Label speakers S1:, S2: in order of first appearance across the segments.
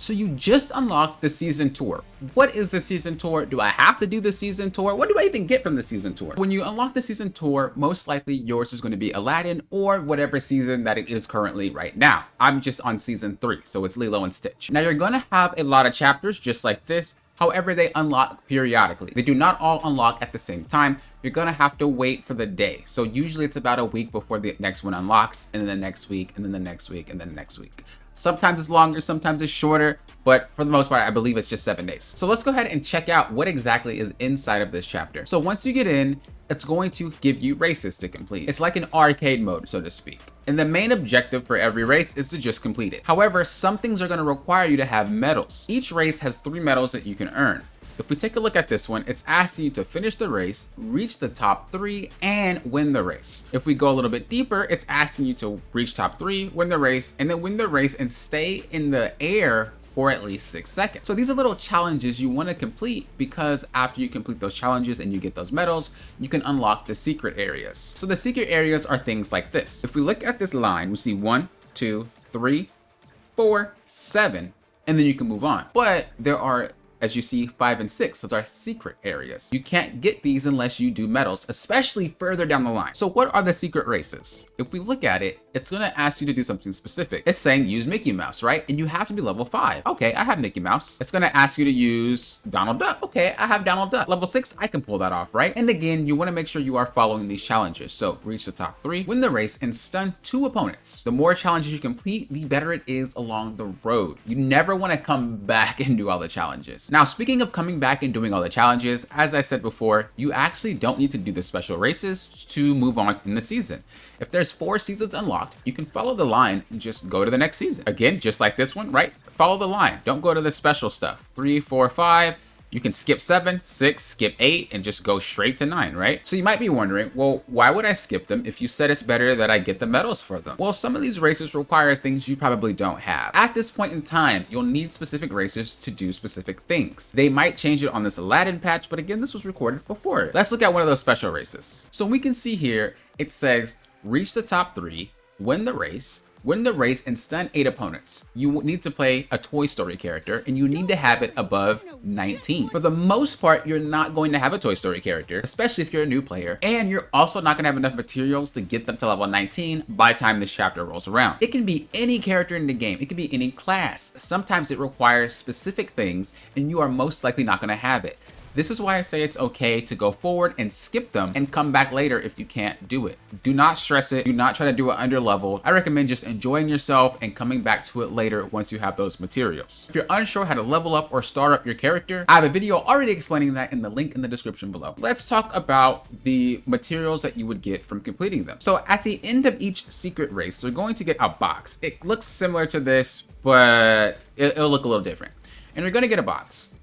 S1: So you just unlocked the season tour. What is the season tour? Do I have to do the season tour? What do I even get from the season tour? When you unlock the season tour, most likely yours is going to be Aladdin or whatever season that it is currently right now. I'm just on season 3, so it's Lilo and Stitch. Now you're going to have a lot of chapters just like this. However, they unlock periodically. They do not all unlock at the same time. You're gonna have to wait for the day. So usually it's about a week before the next one unlocks, and then the next week, and then the next week, and then the next week. Sometimes it's longer, sometimes it's shorter, but for the most part, I believe it's just 7 days. So let's go ahead and check out what exactly is inside of this chapter. So once you get in, it's going to give you races to complete. It's like an arcade mode, so to speak. And the main objective for every race is to just complete it. However, some things are going to require you to have medals. Each race has 3 medals that you can earn. If we take a look at this one, it's asking you to finish the race, reach the top 3, and win the race. If we go a little bit deeper, it's asking you to reach top 3, win the race, and then win the race and stay in the air for at least 6 seconds. So these are little challenges you want to complete, because after you complete those challenges and you get those medals, you can unlock the secret areas. So the secret areas are things like this. If we look at this line, we see 1, 2, 3, 4, 7, and then you can move on. But there are, as you see, 5 and 6, those are secret areas. You can't get these unless you do medals, especially further down the line. So what are the secret races? If we look at it, it's gonna ask you to do something specific. It's saying use Mickey Mouse, right? And you have to be level 5. Okay, I have Mickey Mouse. It's gonna ask you to use Donald Duck. Okay, I have Donald Duck. Level 6, I can pull that off, right? And again, you wanna make sure you are following these challenges. So reach the top 3, win the race, and stun 2 opponents. The more challenges you complete, the better it is along the road. You never wanna come back and do all the challenges. Now, speaking of coming back and doing all the challenges, as I said before, you actually don't need to do the special races to move on in the season. If there's 4 seasons unlocked, you can follow the line and just go to the next season. Again, just like this one, right? Follow the line. Don't go to the special stuff. 3, 4, 5. You can skip 7, 6, skip 8, and just go straight to 9, right? So you might be wondering, well, why would I skip them if you said it's better that I get the medals for them? Well, some of these races require things you probably don't have. At this point in time, you'll need specific races to do specific things. They might change it on this Aladdin patch, but again, this was recorded before. Let's look at one of those special races. So we can see here, it says, reach the top 3, win the race, and stun 8 opponents. You need to play a Toy Story character, and you need to have it above 19. For the most part, you're not going to have a Toy Story character, especially if you're a new player, and you're also not going to have enough materials to get them to level 19 by the time this chapter rolls around. It can be any character in the game. It can be any class. Sometimes it requires specific things, and you are most likely not going to have it. This is why I say it's okay to go forward and skip them and come back later if you can't do it. Do not stress it. Do not try to do it under leveled. I recommend just enjoying yourself and coming back to it later once you have those materials. If you're unsure how to level up or start up your character, I have a video already explaining that in the link in the description below. Let's talk about the materials that you would get from completing them. So at the end of each secret race, you're going to get a box. It looks similar to this, but it'll look a little different. And you're going to get a box.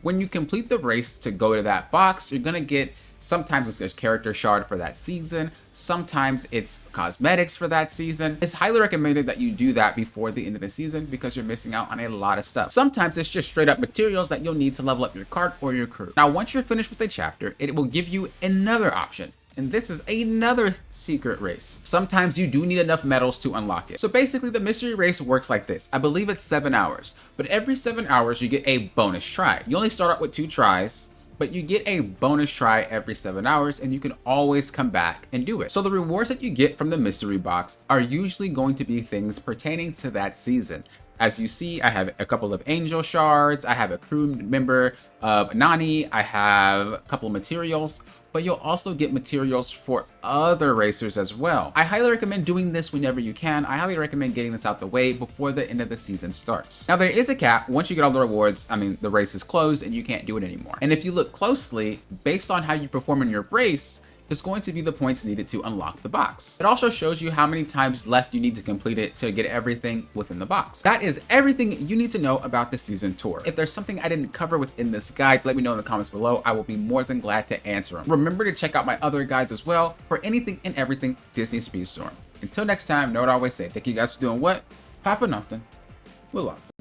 S1: When you complete the race to go to that box, you're gonna get, sometimes it's a character shard for that season, sometimes it's cosmetics for that season. It's highly recommended that you do that before the end of the season because you're missing out on a lot of stuff. Sometimes it's just straight up materials that you'll need to level up your cart or your crew. Now, once you're finished with a chapter, it will give you another option. And this is another secret race. Sometimes you do need enough medals to unlock it. So basically the mystery race works like this. I believe it's 7 hours, but every 7 hours you get a bonus try. You only start out with 2 tries, but you get a bonus try every 7 hours and you can always come back and do it. So the rewards that you get from the mystery box are usually going to be things pertaining to that season. As you see, I have a couple of angel shards, I have a crew member of Nani, I have a couple of materials, but you'll also get materials for other racers as well. I highly recommend doing this whenever you can. I highly recommend getting this out the way before the end of the season starts. Now there is a cap. Once you get all the rewards, the race is closed and you can't do it anymore. And if you look closely, based on how you perform in your race, is going to be the points needed to unlock the box. It also shows you how many times left you need to complete it to get everything within the box. That is everything you need to know about the season tour. If there's something I didn't cover within this guide, let me know in the comments below. I will be more than glad to answer them. Remember to check out my other guides as well for anything and everything Disney Speedstorm. Until next time, know what I always say. Thank you guys for doing what? Papa nothing. We'll love.